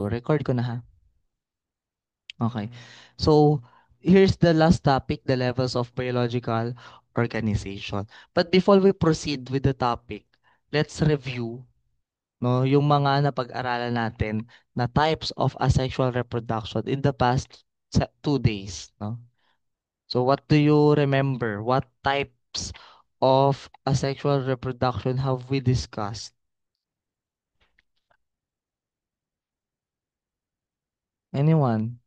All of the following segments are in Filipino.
Record ko na ha. Okay. So, here's the last topic, the levels of biological organization. But before we proceed with the topic, let's review no, yung mga napag-aralan natin na types of asexual reproduction in the past 2 days, no? So what do you remember? What types of asexual reproduction have we discussed? Anyone?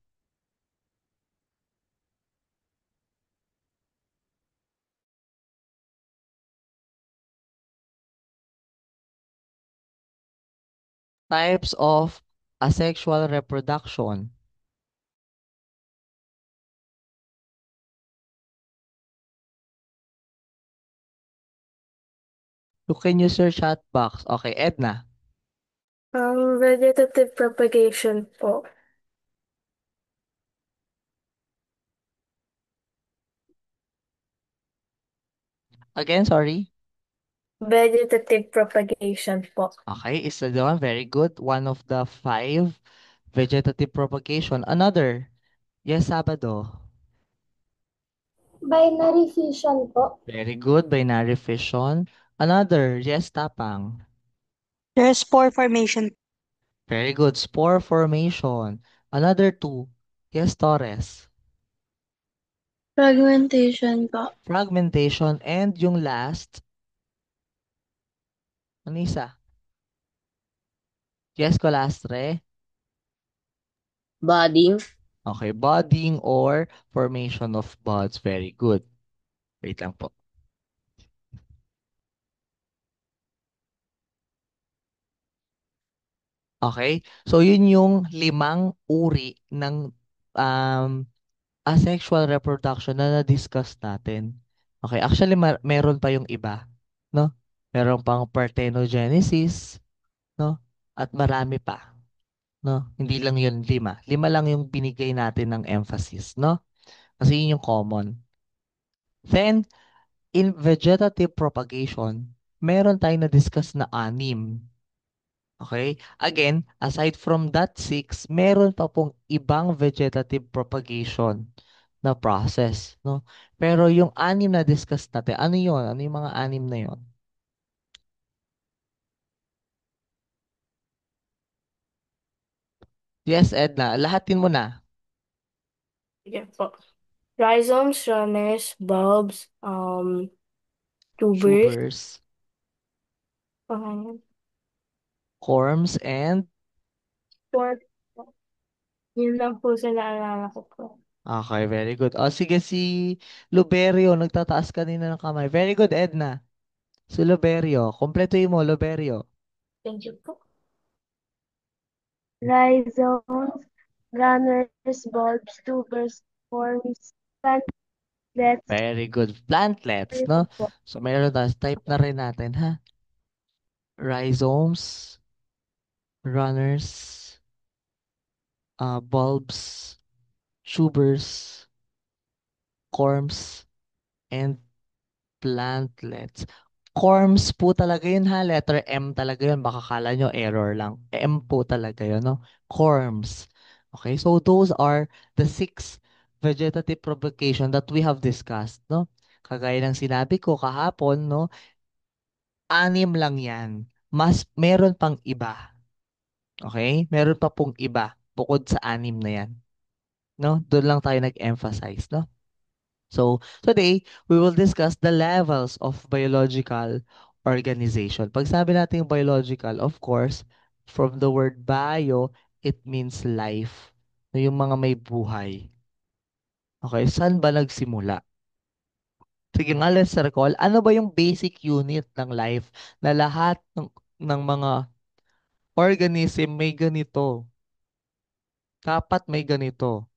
Types of asexual reproduction. You can use your chat box. Okay, Edna. Vegetative propagation po. Again, sorry. Vegetative propagation po. Okay, is the one very good. One of the five vegetative propagation. Another. Yes, Sabado. Binary fission po. Very good. Binary fission. Another. Yes, Tapang. There's spore formation. Very good. Spore formation. Another two. Yes, Torres. Fragmentation po. Fragmentation. And yung last. Ano isa? Yes, Colastre. Budding. Okay, budding or formation of buds. Very good. Wait lang po. Okay? So, yun yung limang uri ng um, asexual reproduction na na-discuss natin. Okay? Actually, meron pa yung iba. No? Meron pang parthenogenesis. No? At marami pa. No? Hindi lang yun lima. Lima lang yung binigay natin ng emphasis. No? Kasi yun yung common. Then, in vegetative propagation, meron tayong na-discuss na anim. Okay? Again, aside from that six, meron pa pong ibang vegetative propagation na process, no? Pero yung anim na discuss natin, ano yun? Ano yung mga anim na yun? Yes, Edna. Lahatin mo na. Sige po. Rhizomes, runners, bulbs, tubers, Tubers, um, corms, and... what? Yun lang po sa naalala ko po. Okay, very good. O, sige, si Luberio, nagtataas kanina ng kamay. Very good, Edna. Si Luberio. Kompletuhin mo, Luberio. Thank you po. Rhizomes, runners, bulbs, tubers, forms, plants, Very good. Plantlets, no? po. So, meron tayo. Type na rin natin, ha? Rhizomes, runners, bulbs, tubers, corms, and plantlets. Corms po talaga yun ha. Letter M talaga yun. Baka kala nyo error lang. M po talaga yun, no? Corms. Okay, so those are the six vegetative propagation that we have discussed, no? Kagaya ng sinabi ko kahapon, no? Anim lang yan. Meron pang iba. Okay? Meron pa pong iba bukod sa anim na yan. No? Doon lang tayo nag-emphasize, no? So, today, we will discuss the levels of biological organization. Pag sabi natin biological, of course, from the word bio, it means life. No, yung mga may buhay. Okay, saan ba nagsimula? Sige nga, let's recall. Ano ba yung basic unit ng life na lahat ng mga organism may ganito? Dapat may ganito.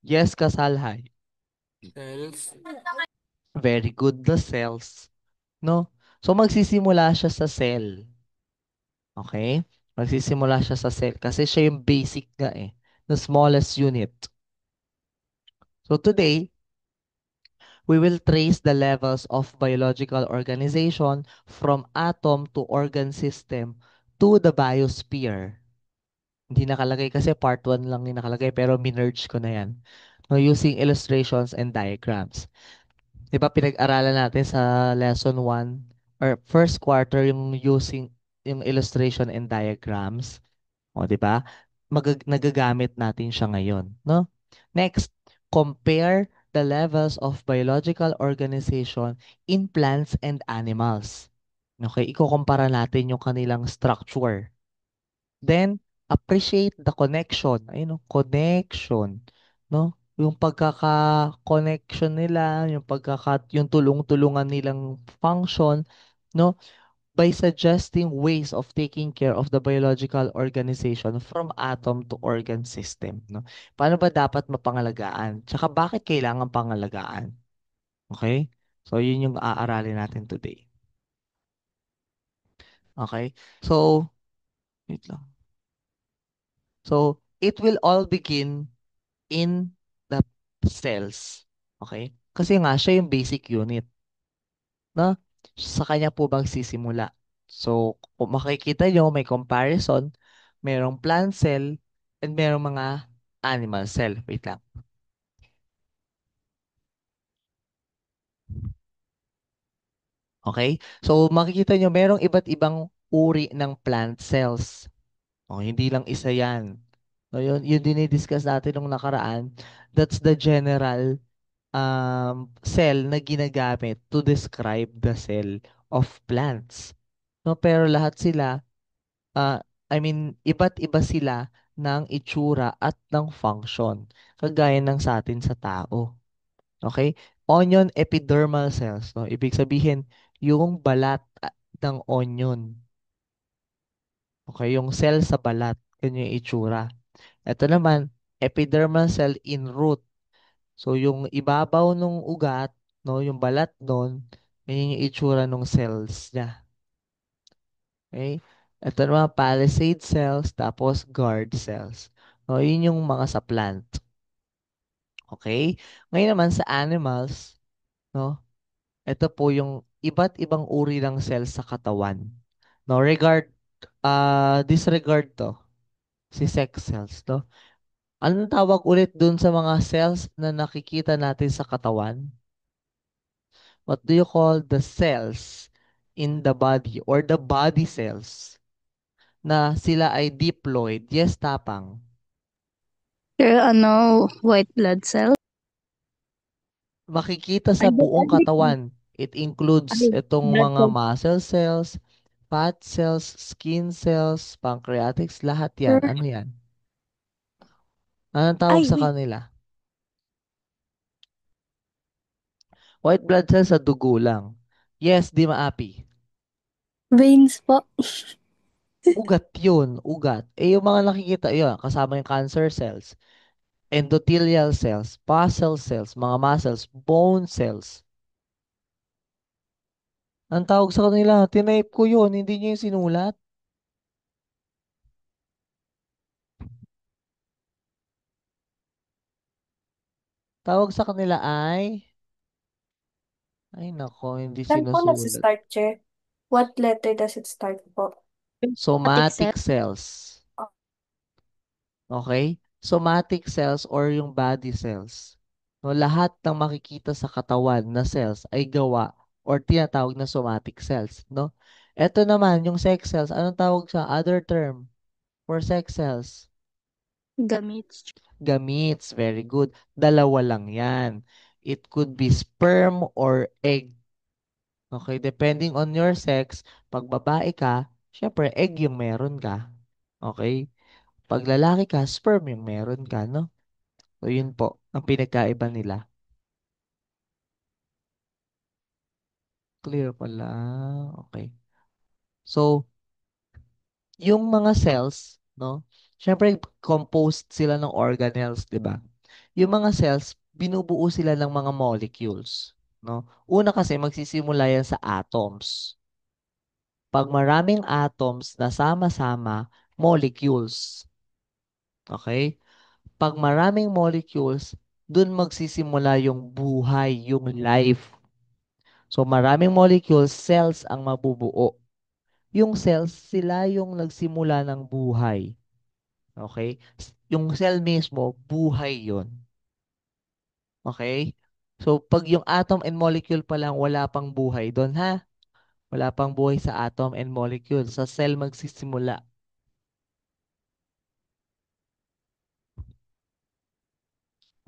Yes, Kasalhay. Cells. Very good, the cells. No? So, magsisimula siya sa cell. Okay? Magsisimula siya sa cell kasi siya yung basic nga eh. The smallest unit. So, today, we will trace the levels of biological organization from atom to organ system to the biosphere. Hindi nakalagay kasi part 1 lang yung nakalagay pero minerge ko na yan. No, using illustrations and diagrams. 'Di ba pinag-aralan natin sa lesson 1 or first quarter yung using yung illustration and diagrams. O, 'di ba? Nagagamit natin siya ngayon, no? Next, compare the levels of biological organization in plants and animals. Okay, ikukumpara natin yung kanilang structure. Then, appreciate the connection. Ayun, no? Connection, no? Yung pagkaka-connection nila, yung tulong-tulungan nilang function, no? By suggesting ways of taking care of the biological organization from atom to organ system, no? Paano ba dapat mapangalagaan? Tsaka bakit kailangan pangalagaan? Okay? So, yun yung aaralin natin today. Okay? So, wait lang. So, it will all begin in the cells. Okay? Kasi nga, siya yung basic unit. No? Sa kanya po bang sisimula? So, kung makikita nyo, may comparison. Merong plant cell and merong mga animal cell. Wait lang. Okay? So, makikita nyo, merong iba't ibang uri ng plant cells. O, hindi lang isa yan. So, yun dinidiscuss natin nung nakaraan. That's the general cell na ginagamit to describe the cell of plants. No, pero lahat sila, I mean, iba't iba sila ng itsura at ng function. Kagaya ng sa atin sa tao. Okay? Onion epidermal cells. No? Ibig sabihin, yung balat ng onion. Okay? Yung cell sa balat. Ganyan yung itsura. Ito naman, epidermal cell in root. So, yung ibabaw ng ugat, no, yung balat nun, yun yung itsura ng cells niya. Okay? Ito naman, palisade cells, tapos guard cells. No, yun yung mga sa plant. Okay? Ngayon naman sa animals, no, ito po yung iba't ibang uri ng cells sa katawan. No, disregard to, si sex cells, no? Anong tawag ulit dun sa mga cells na nakikita natin sa katawan? What do you call the cells in the body or the body cells na sila ay diploid? Yes, Tapang. White blood cell. Makikita sa I don't buong agree. katawan. It includes Ay, itong blood mga cells. muscle cells, fat cells, skin cells, pancreatics, lahat yan. Sir, Ano yan? Anong tawag Ay, sa wait. kanila? White blood cells sa dugo lang. Yes, di maapi. veins po. Ugat yun, ugat. Eh, yung mga nakikita, yun, kasama yung cancer cells, endothelial cells, muscle cells, mga muscles, bone cells. Ang tawag sa kanila, tinype ko yun, hindi niyo yung sinulat. Tawag sa kanila ay nako, hindi Saan po sinusulat. nagsi-start, Chair? What letter does it start po? Lymphatic cell. Somatic cells. Okay? Somatic cells or yung body cells. No, lahat ng makikita sa katawan na cells ay gawa or tinatawag na somatic cells, no? Ito naman, yung sex cells, anong tawag sa other term for sex cells? Gametes. Gametes, very good. Dalawa lang yan. It could be sperm or egg. Okay, depending on your sex, pag babae ka, syempre egg yung meron ka. Okay? Pag lalaki ka, sperm yung meron ka, no? So, yun po, ang pinagkaiba nila. Clear pala. Okay. So, yung mga cells, no? Syempre, composed sila ng organelles, di ba? Yung mga cells, binubuo sila ng mga molecules, no? Una kasi, magsisimula yan sa atoms. Pag maraming atoms na sama-sama, molecules. Okay? Pag maraming molecules, dun magsisimula yung buhay, yung life. So maraming molecules, cells ang mabubuo. Yung cells, sila yung nagsimula ng buhay. Okay? Yung cell mismo, buhay yun. Okay? So, pag yung atom and molecule pa lang, wala pang buhay doon, ha? Wala pang buhay sa atom and molecule. Sa cell magsisimula.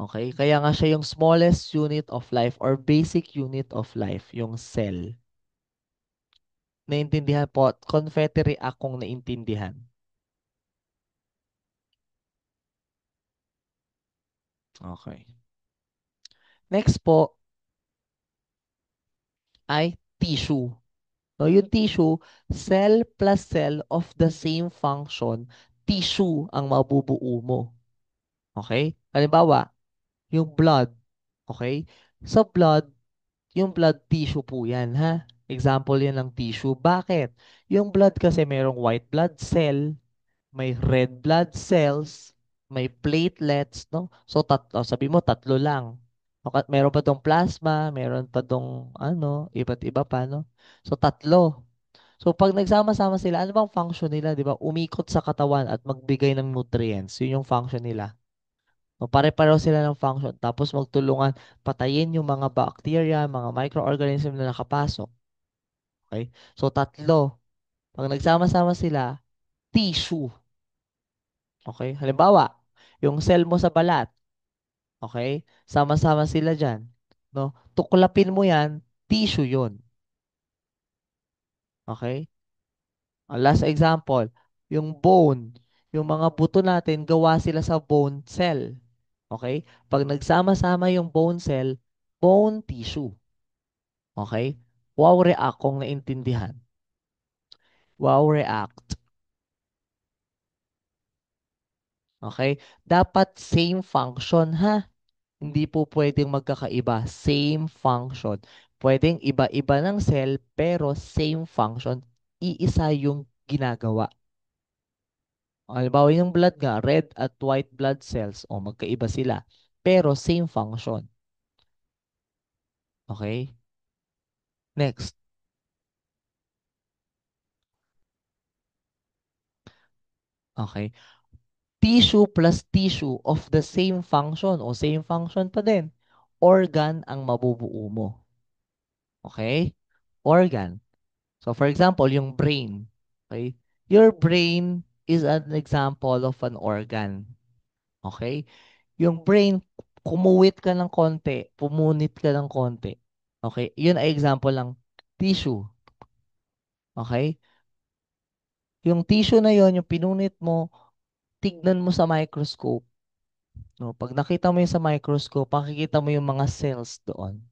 Okay? Kaya nga siya yung smallest unit of life or basic unit of life, yung cell. Naintindihan po? Confetti akong naintindihan. Okay. Next po ay tissue. No, yung tissue, cell plus cell of the same function, tissue ang mabubuo mo. Okay? Halimbawa, yung blood. Okay? Sa blood, yung blood tissue po yan, ha? Example yan ng tissue. Bakit? Yung blood kasi merong white blood cell, may red blood cells, may platelets, no? So, sabi mo, tatlo lang. Meron pa tong plasma, meron pa tong, iba't iba pa, no? So, tatlo. So, pag nagsama-sama sila, ano bang function nila, di ba? Umikot sa katawan at magbigay ng nutrients. Yun yung function nila. So, pare-pareho sila ng function. Tapos magtulungan patayin yung mga bacteria, mga microorganism na nakapasok. Okay? So, tatlo. Pag nagsama-sama sila, tissue. Okay? Halimbawa, yung cell mo sa balat. Okay? Sama-sama sila dyan. No? Tuklapin mo yan, tissue yun. Okay? Last example, yung bone. Yung mga buto natin, gawa sila sa bone cell. Okay? Pag nagsama-sama yung bone cell, bone tissue. Okay? Wow, react kung naintindihan. Wow, react. Okay? Dapat same function, ha? Hindi po pwedeng magkakaiba. Same function. Pwedeng iba-iba ng cell, pero same function. Iisa yung ginagawa. Halimbawa yung blood nga, red at white blood cells, o magkaiba sila. Pero same function. Okay? Next. Okay? Tissue plus tissue of the same function o same function pa din. Organ ang mabubuo mo. Okay? Organ. So for example, yung brain. Okay? Your brain is an example of an organ. Okay? Yung brain, kumuwit ka ng konti, pumunit ka ng konti. Okay? Yun ay example ng tissue. Okay? Yung tissue na yon, yung pinunit mo, tignan mo sa microscope. No? Pag nakita mo yung sa microscope, makikita mo yung mga cells doon.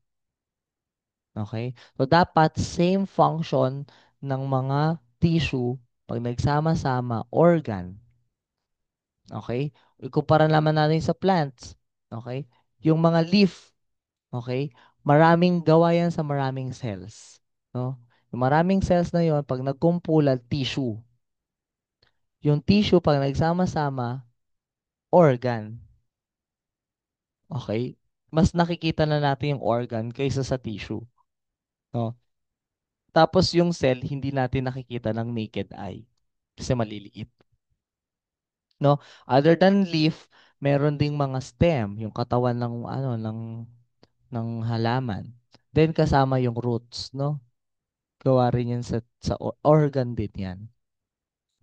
Okay? So, dapat same function ng mga tissue pag nagsama-sama, organ. Okay? Ikumpara naman natin sa plants. Okay? Yung mga leaf, okay? Maraming gawa yan sa maraming cells. No? Yung maraming cells na yon, pag nagkumpulan, tissue. Yung tissue, pag nagsama-sama, organ. Okay? Mas nakikita na natin yung organ kaysa sa tissue. No? Tapos yung cell, hindi natin nakikita ng naked eye kasi maliliit. No? Other than leaf, meron ding mga stem, yung katawan ng ng halaman. Then kasama yung roots, no? Gawa rin yan sa organ din yan.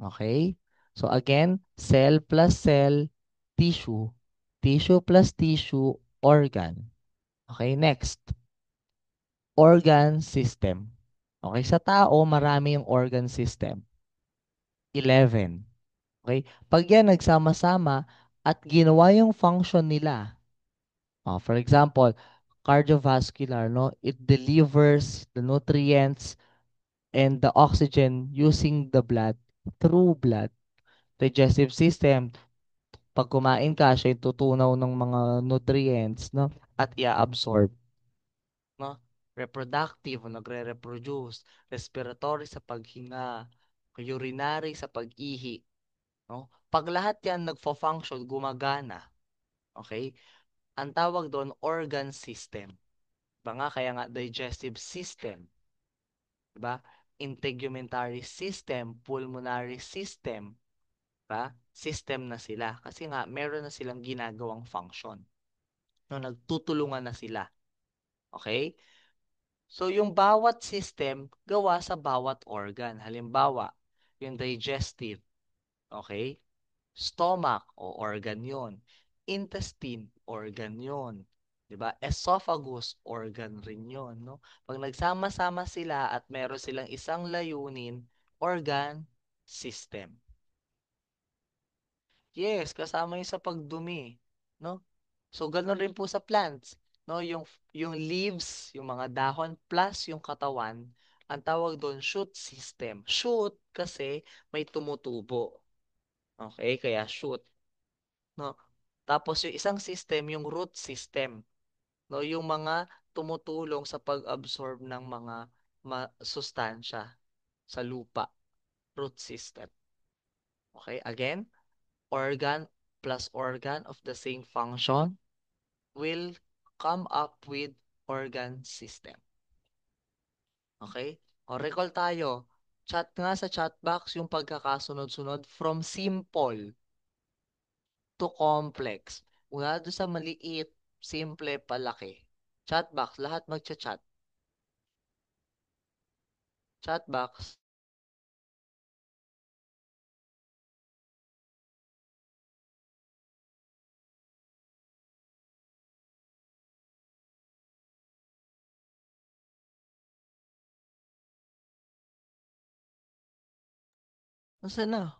Okay? So again, cell plus cell, tissue. Tissue plus tissue, organ. Okay, next. Organ system. Okay, sa tao, marami yung organ system. 11. Okay? Pag yan nagsama-sama at ginawa yung function nila, for example, cardiovascular, no? It delivers the nutrients and the oxygen using the blood through blood. Digestive system, pag kumain ka, siya yung tutunaw ng mga nutrients, no? At i-absorb. No? Reproductive, nagre-reproduce. Respiratory sa paghinga. Urinary sa pag-ihi. No? Pag lahat yan nagfo-function, gumagana. Okay? Ang tawag doon, organ system. Diba nga? Kaya nga, digestive system. Diba? Integumentary system, pulmonary system. ba? System na sila. Kasi nga, meron na silang ginagawang function. No, nagtutulungan na sila. Okay? So, yung bawat system, gawa sa bawat organ. Halimbawa, yung digestive. Okay? Stomach, o organ yon. Intestine, organ yon. 'Di ba? Esophagus, organ rin yon, no? Pag nagsama-sama sila at meron silang isang layunin, organ, system. Yes, kasama yung sa pagdumi, no? So, ganun rin po sa plants, no? Yung leaves, yung mga dahon, plus yung katawan, ang tawag doon, shoot system. Shoot kasi may tumutubo. Okay? Kaya shoot. No? Tapos yung isang system, yung root system, no? Yung mga tumutulong sa pag-absorb ng mga sustansya sa lupa, root system. Okay? Again, organ plus organ of the same function will come up with organ system. Okay? O recall tayo. Chat nga sa chat box yung pagkakasunod-sunod from simple to complex. Mula doon sa maliit, simple, palaki. Chat box, lahat magcha-chat. Chat box. Nasaan na?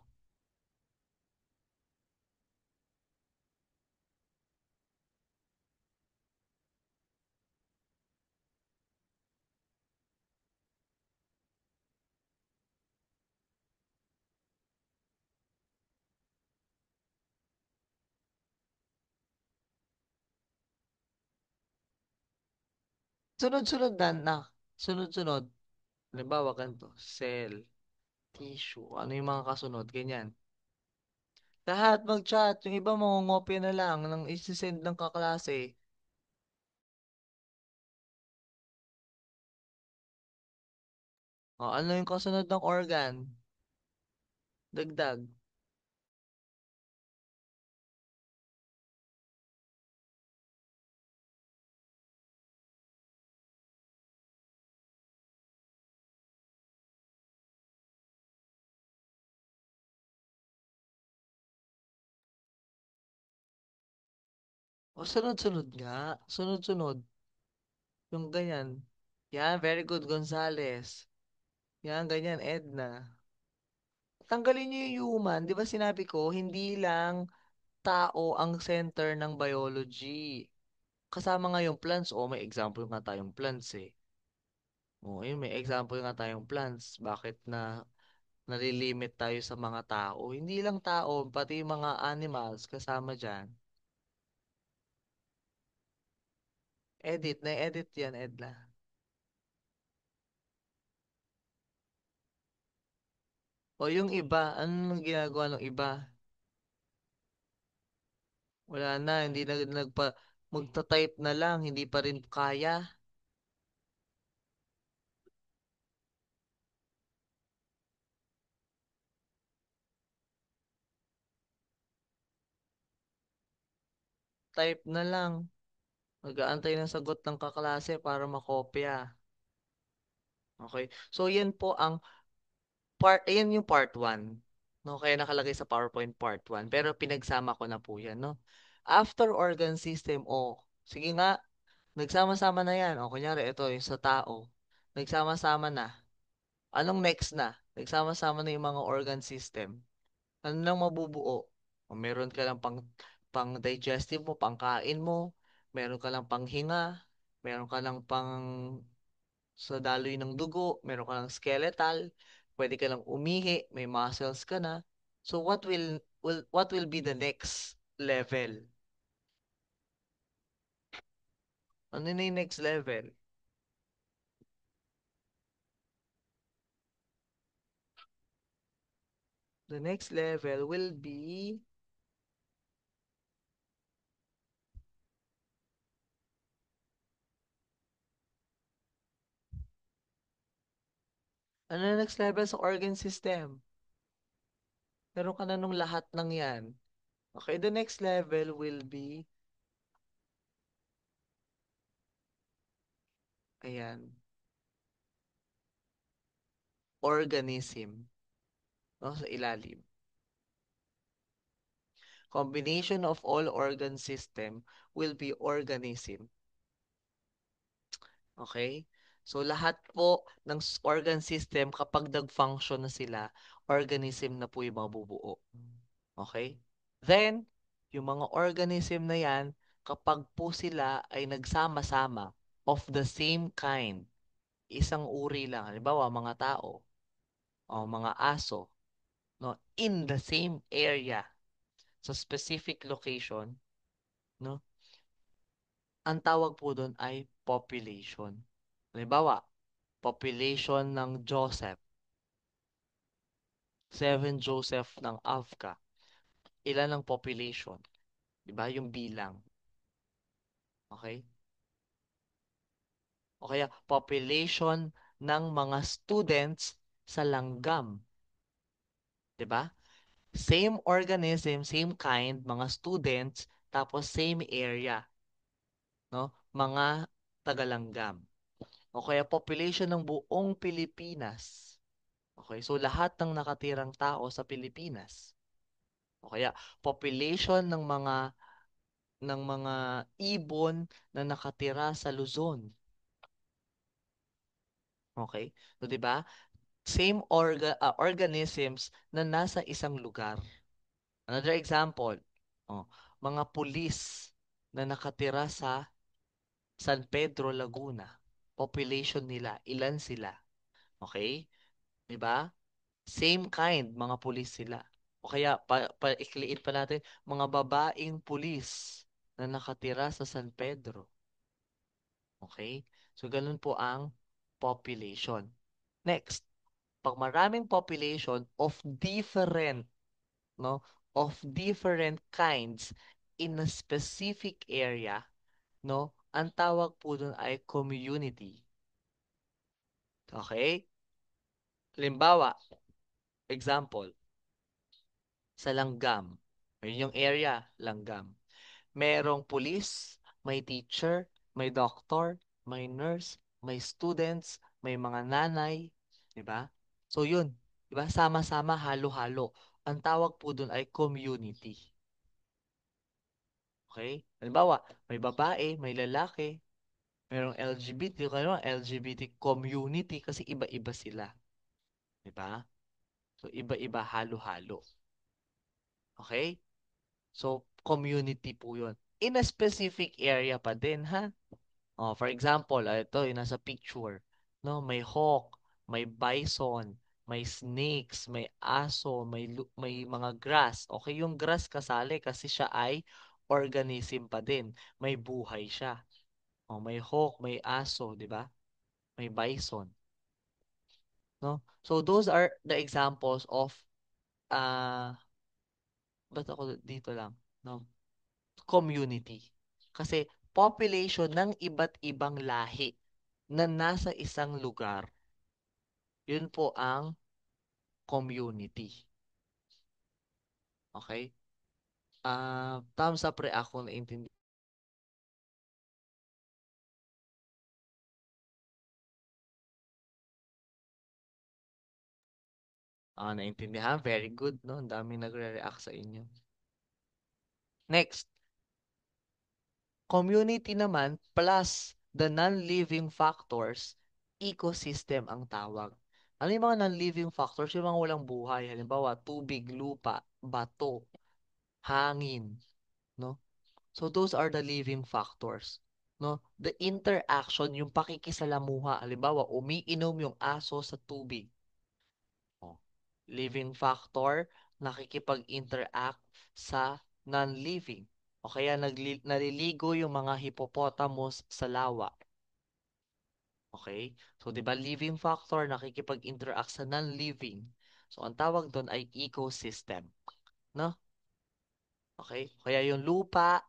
Sunod-sunod na. Sunod-sunod. Halimbawa, ganito. Cell, tissue. Ano yung mga kasunod? Ganyan. Lahat mag-chat. Yung iba mangungopia na lang nang isi-send ng kaklase. O, ano yung kasunod ng organ? Dagdag. O, sunod-sunod nga. Sunod-sunod. Yung ganyan. Yan, very good, Gonzales. Yan, ganyan, Edna. Tanggalin niyo yung human. Di ba sinabi ko, hindi lang tao ang center ng biology. Kasama nga yung plants. O, may example nga tayong plants eh. O, yun, may example nga tayong plants. Bakit na nalilimit tayo sa mga tao? Hindi lang tao, pati yung mga animals kasama dyan. Edit, na-edit yan, Edna. O, yung iba, anong ginagawa ng iba? Wala na, hindi na magta-type na lang, hindi pa rin kaya. Type na lang. Mag-aantay ng sagot ng kaklase para makopya. Okay? So, yan po ang yan yung part 1. No? Kaya nakalagay sa PowerPoint part 1. Pero pinagsama ko na po yan, no? After organ system, sige nga, nagsama-sama na yan. O, kunyari, ito yung sa tao. Nagsama-sama na. Anong next na? Nagsama-sama na yung mga organ system. Ano nang mabubuo? O, meron ka lang pang digestive mo, pangkain mo, meron ka lang panghinga, meron ka lang pang sa daloy ng dugo, meron ka lang skeletal, pwede ka lang umihi, may muscles ka na. So what will be the next level? Ano na yung next level? The next level will be ano na next level sa organ system? Meron ka na nung lahat ng yan. Okay, the next level will be, ayan, organism. No, sa ilalim. Combination of all organ system will be organism. Okay? So, lahat po ng organ system, kapag nag-function na sila, organism na po yung mabubuo. Okay? Then, yung mga organism na yan, kapag po sila ay nagsama-sama of the same kind, isang uri lang, halimbawa mga tao o mga aso, no, in the same area, sa specific location, no, ang tawag po doon ay population. Halimbawa, population ng Joseph, 7 Joseph ng Afka. Ilan ang population? Diba? Yung bilang. Okay? O kaya, population ng mga students sa langgam. Diba? Same organism, same kind, mga students, tapos same area. No? Mga tagalanggam. O kaya, population ng buong Pilipinas. Okay, so lahat ng nakatirang tao sa Pilipinas. O kaya population ng mga ibon na nakatira sa Luzon. Okay? So 'di ba? Same organisms na nasa isang lugar. Another example, oh, mga pulis na nakatira sa San Pedro, Laguna. Population nila, ilan sila? Okay? 'Di ba? Same kind, mga pulis sila. O kaya, ikliit pa natin, mga babaeng pulis na nakatira sa San Pedro. Okay? So, ganun po ang population. Next, pag maraming population of different, no, of different kinds in a specific area, no, ang tawag po dun ay community. Okay? Halimbawa, example, sa Langgam. Yun yung area, Langgam. Merong pulis, may teacher, may doctor, may nurse, may students, may mga nanay, 'di ba? So yun, 'di ba? Sama-sama, halo-halo. Ang tawag po doon ay community. Okay? Halimbawa, may babae, may lalaki, merong LGBT, kaya LGBT community kasi iba-iba sila, 'di ba? So iba-iba, halo-halo. Okay? So community po 'yun. In a specific area pa din, ha? Oh, for example, ito yung nasa picture, no? May hawk, may bison, may snakes, may aso, may mga grass. Okay, yung grass kasali kasi siya ay organism pa din. May buhay siya. Oh, may hawk, may aso, 'di ba? May bison, no? So those are the examples of uh ba't ako dito lang, no? Community. Kasi population ng iba't ibang lahi na nasa isang lugar, yun po ang community. Okay? Thumbs up react kung naintindihan. Naintindihan? Very good, no? Ang daming nagre-react sa inyo. Next, community naman plus the non-living factors, ecosystem ang tawag. Ano yung mga non-living factors? Yung mga walang buhay. Halimbawa, tubig, lupa, bato, hangin, no? So those are the living factors, no? The interaction, yung pakikisalamuha. Halimbawa, umiinom yung aso sa tubig. Oh. Living factor, nakikipag-interact sa non-living. O kaya naliligo yung mga hippopotamus sa lawa. Okay? So, di ba, living factor, nakikipag-interact sa non-living. So, ang tawag doon ay ecosystem. No? Okay? Kaya yung lupa,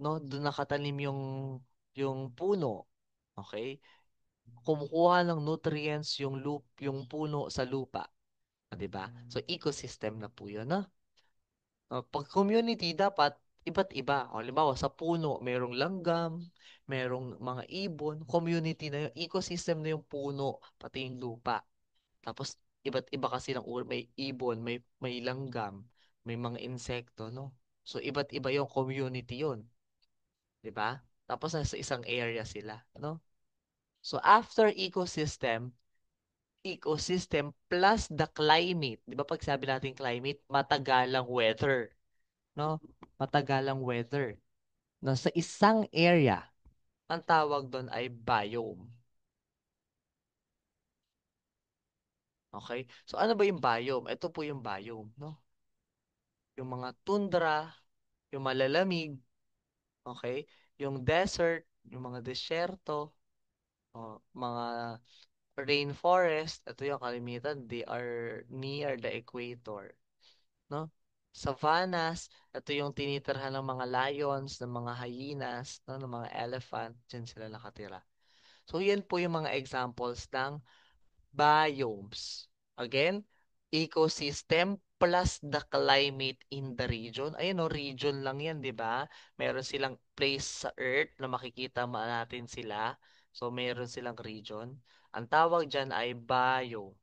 no, doon nakatanim yung puno. Okay? Kumukuha ng nutrients yung puno sa lupa. 'Di ba? So, ecosystem na po yun, no? Pag community, dapat iba't iba. O, halimbawa, sa puno, merong langgam, merong mga ibon, community na yung ecosystem na yung puno, pati yung lupa. Tapos, iba't iba kasi ng uri, may ibon, may langgam, may mga insekto, no? So, iba't iba yung community yun. 'Di ba? Tapos, nasa isang area sila, no? So, after ecosystem plus the climate. 'Di ba pag sabi natin climate, matagalang weather, no? Matagalang weather. No, sa isang area, ang tawag doon ay biome. Okay? So ano ba yung biome? Ito po yung biome, no? Yung mga tundra, yung malalamig, okay? Yung desert, yung mga desyerto, mga rainforest, ito yung kalimitan, they are near the equator, no? Savannas, ito yung tinitirhan ng mga lions, ng mga hyenas, no, ng mga elephant, dyan sila nakatira. So, yan po yung mga examples ng biomes. Again, ecosystem plus the climate in the region. Ayun o, region lang yan, di ba? Meron silang place sa Earth na makikita natin sila. So, meron silang region. Ang tawag dyan ay biome.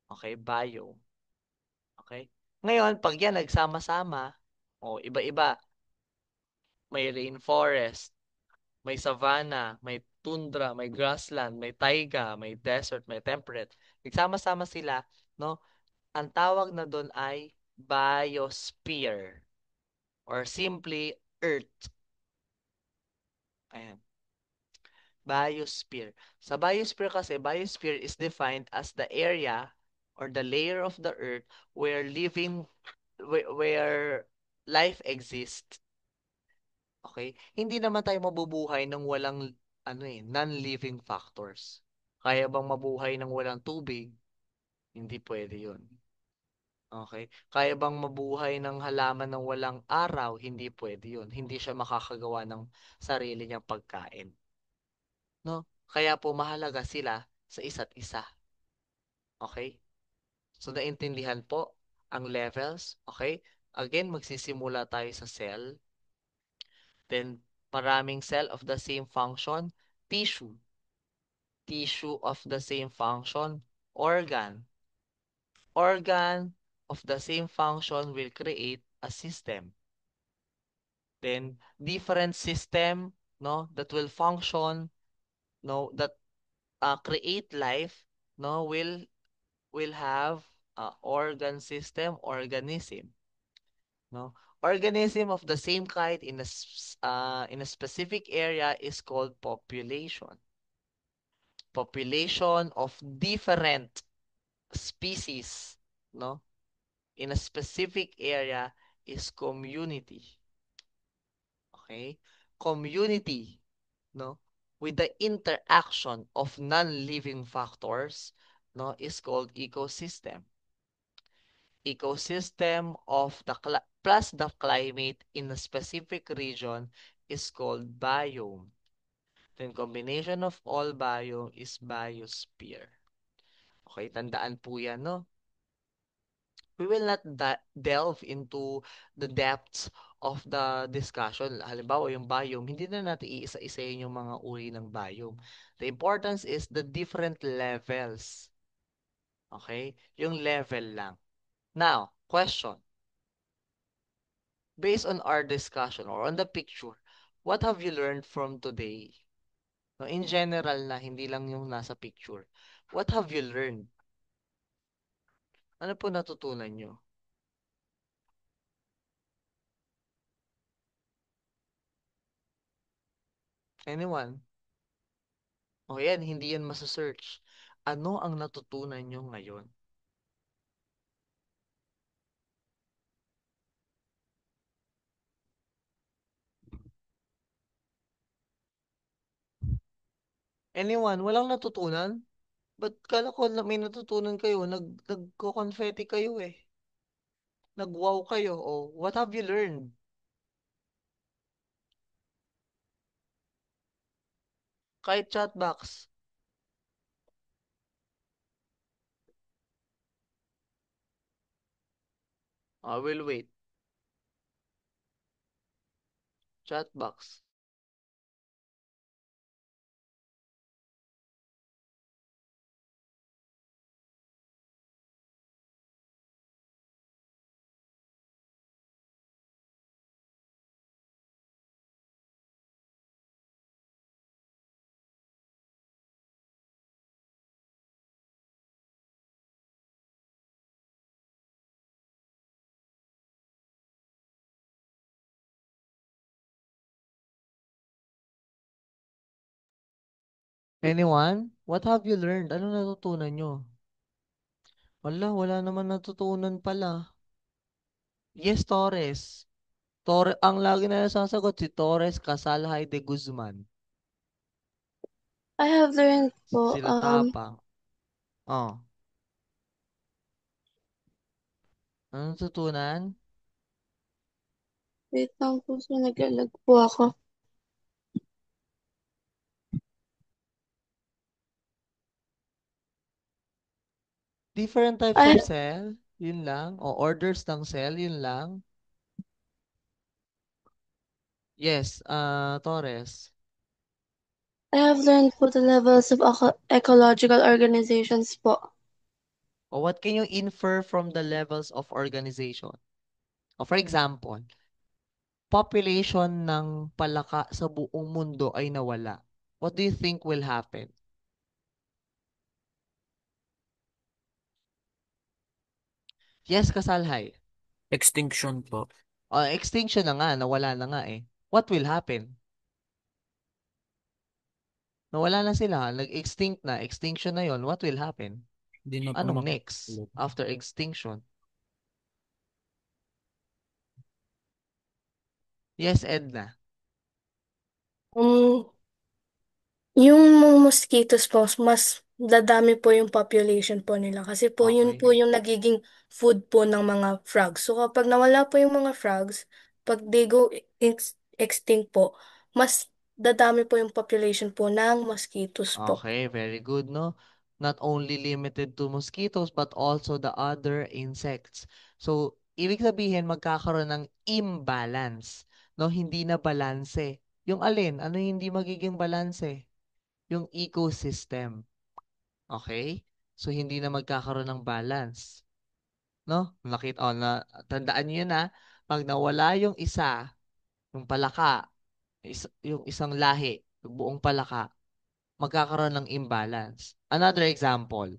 Okay, biome. Okay? Ngayon, pag yan nagsama-sama, iba-iba. May rainforest, may savanna, may tundra, may grassland, may taiga, may desert, may temperate. Nagsama-sama sila, no? Ang tawag na doon ay biosphere or simply Earth. Ayan. Biosphere. Sa biosphere kasi, biosphere is defined as the area or the layer of the Earth where life exists. Okay? Hindi naman tayo mabubuhay ng walang non-living factors. Kaya bang mabuhay ng walang tubig? Hindi pwede 'yun. Okay? Kaya bang mabuhay ng halaman ng walang araw? Hindi pwede 'yun. Hindi siya makakagawa ng sarili niyang pagkain. No? Kaya po mahalaga sila sa isa't isa. Okay? So naintindihan po ang levels, okay? Again, magsisimula tayo sa cell. Then, maraming cell of the same function, tissue. Tissue of the same function, organ. Organ of the same function will create a system. Then, different system, no, that will function, no, that create life, no, will have organ system, organism, no. Organism of the same kind in a specific area is called population. Population of different species, no, in a specific area is community. Okay? Community, no, with the interaction of non-living factors, no, is called ecosystem. Ecosystem of the plus the climate in a specific region is called biome. Then combination of all biome is biosphere. Okay, tandaan po yan, no? We will not delve into the depths of the discussion. Halimbawa, yung biome, hindi na natin iisa-isahin yung mga uri ng biome. The importance is the different levels. Okay? Yung level lang. Now, question. Based on our discussion or on the picture, what have you learned from today? No, in general na, hindi lang yung nasa picture. What have you learned? Ano po natutunan nyo? Anyone? O yan, hindi yan masasearch. Ano ang natutunan nyo ngayon? Anyone? Walang natutunan? Ba't kala ko na may natutunan kayo? Nagko-confetti kayo eh. Nag-wow kayo. Oh, what have you learned? Kahit chat box. I will wait. Chat box. Anyone? What have you learned? Ano natutunan nyo? Wala naman natutunan pala. Yes, Torres. Ang lagi na nasasagot si Torres Casalhay de Guzman. I have learned po, Sila tapang. Oh. Ano natutunan? wait lang po sir, naglalag po ako. Different types I of have, cell? Yun lang? O orders ng cell? Yun lang? Yes, Torres. I have learned po the levels of ecological organizations po. O what can you infer from the levels of organization? O for example, population ng palaka sa buong mundo ay nawala. What do you think will happen? Yes, Kasalhay. Extinction po. Extinction na nga, nawala na nga eh. What will happen? Nawala na sila, nag-extinct na, extinction na yon. What will happen? Hindi na po Anong next makakapulog. after extinction? Yes, Edna. Um, yung mga mosquitoes po, mas dadami po yung population po nila. Kasi po, yun Okay. po yung nagiging food po ng mga frogs. So, kapag nawala po yung mga frogs, pag they go extinct po, mas dadami po yung population po ng mosquitoes po. Okay, very good, no? Not only limited to mosquitoes, but also the other insects. So, ibig sabihin, magkakaroon ng imbalance, no? Hindi na balanse. Yung alin? Ano yung hindi magiging balanse? Yung ecosystem. Okay? So, hindi na magkakaroon ng balance. No? Tandaan niyo na, pag nawala yung isa, yung palaka, yung isang lahi, yung buong palaka, magkakaroon ng imbalance. Another example,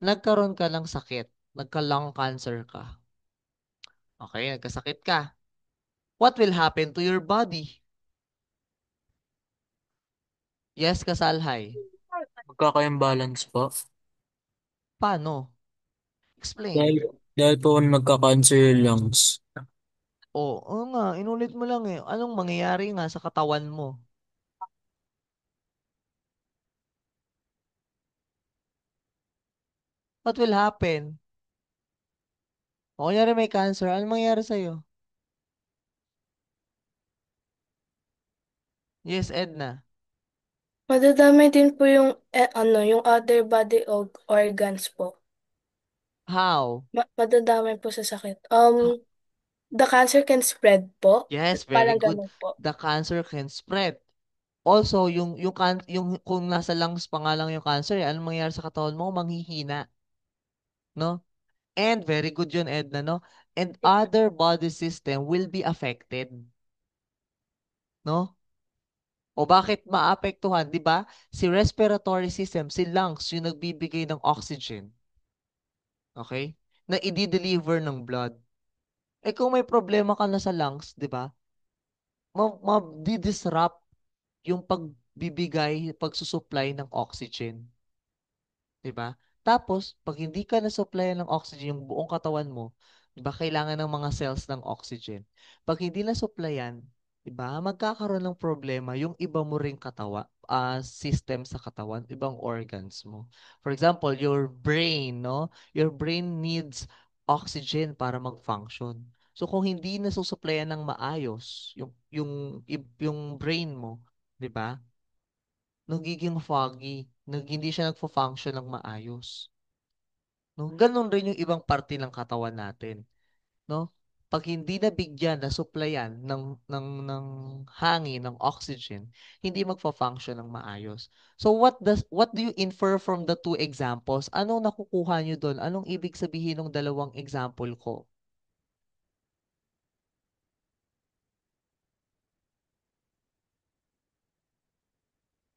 nagkaroon ka ng sakit, nagka-lung cancer ka. Okay, nagkasakit ka. What will happen to your body? Yes, Kasalhay. Magkaka-imbalance po. Paano? Dahil, Explain. dahil po magka-cancer yung lungs. Oo nga, inulit mo lang eh. Anong mangyayari nga sa katawan mo? What will happen? O kunyari may cancer, anong mangyayari sa'yo? Yes, Edna. Madadami din po yung, yung other body organs po. How? Madadami po sa sakit. The cancer can spread po. Yes, very Parang good. ganun po. The cancer can spread. Also, yung kung nasa lungs pa nga lang yung cancer, eh, anong mangyayari sa katawan mo? Manghihina, no? And very good yun, Edna, no? And other body system will be affected, no? O bakit maapektuhan, 'di ba? Si respiratory system, si lungs yung nagbibigay ng oxygen, okay? Na i-deliver ng blood. Eh kung may problema ka na sa lungs, 'di ba? Ma-disrupt yung pagbibigay, pagsusupply ng oxygen. 'Di ba? Tapos, pag hindi ka na-supplyan ng oxygen yung buong katawan mo, 'di ba, kailangan ng mga cells ng oxygen. Pag hindi na-supplyan, 'di ba, magkakaroon ng problema yung iba mo ring system sa katawan, ibang organs mo. For example, your brain, no? Your brain needs oxygen para mag-function. So kung hindi nasusupplyan ng maayos yung brain mo, 'di ba? Nagiging foggy, hindi siya nagfo-function ng maayos. No? Ganun rin yung ibang parte ng katawan natin. no? Pag hindi nabigyan, na-supplyan ng hangin, ng oxygen, hindi magfa-function ng maayos. So what do you infer from the two examples? Anong nakukuha niyo doon? Anong ibig sabihin ng dalawang example ko?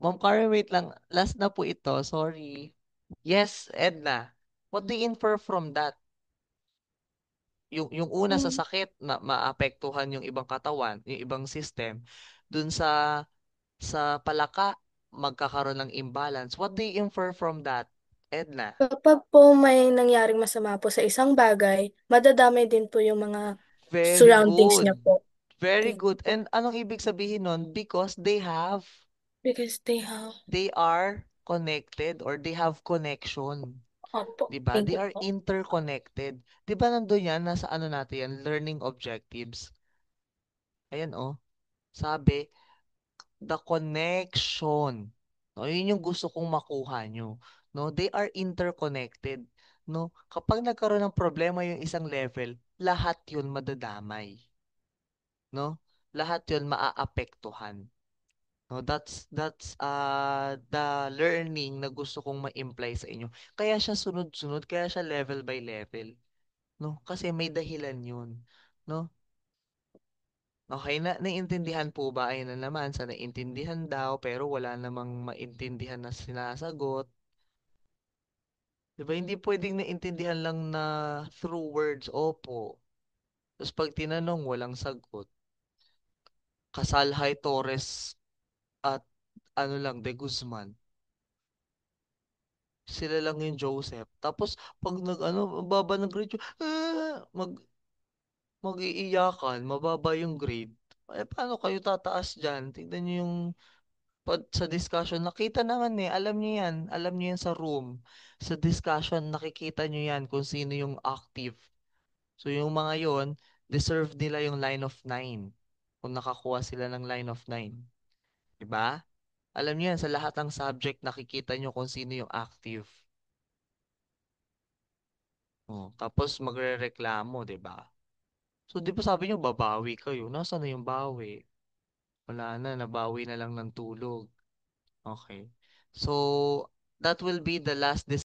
Ma'am Karen, wait lang. Last na po ito. Sorry. Yes, Edna. What do you infer from that? Yung una sa Mm, sakit na maapektuhan yung ibang katawan, yung ibang system. Dun sa palaka, magkakaroon ng imbalance. What do you infer from that, Edna? Kapag po may nangyaring masama po sa isang bagay, madadamay din po yung mga Very surroundings niya good. po. Very Thank good. you. And anong ibig sabihin nun? Because Because they have... they are connected or they have connection. Opo. 'Di ba? Thank They you are po. interconnected. 'Di ba nandun yan? Nasa ano natin yan? Learning objectives. Ayan oh. Sabi, the connection. No, yun yung gusto kong makuha nyo. No, they are interconnected. No, kapag nagkaroon ng problema yung isang level, lahat yun madadamay. No? Lahat yun maaapektuhan. No, that's the learning na gusto kong ma-imply sa inyo. Kaya siya sunod-sunod, kaya siya level by level. No? Kasi may dahilan yun. No? Okay, naiintindihan po ba? Ayun na naman, sa naiintindihan daw, pero wala namang maintindihan na sinasagot. Diba, hindi pwedeng naintindihan lang na through words, opo. Tapos pag tinanong, walang sagot. Kasalhay Torres at ano lang, De Guzman. Sila lang yung Joseph. Tapos, pag baba ng grade, mag-iiyakan, mababa yung grade. Eh, paano kayo tataas dyan? Tignan nyo yung sa discussion. Nakita naman eh, alam nyo yan. Alam nyo yan sa room. Sa discussion, nakikita nyo yan kung sino yung active. So, yung mga yon deserve nila yung line of 9. Kung nakakuha sila ng line of 9. Diba? Alam nyo yan, sa lahat ng subject, nakikita nyo kung sino yung active. Oh, tapos magrereklamo, 'di ba? So 'di ba sabi niyo babawi kayo? Nasaan na yung bawi? Wala na, nabawi na lang ng tulog. Okay. So that will be the last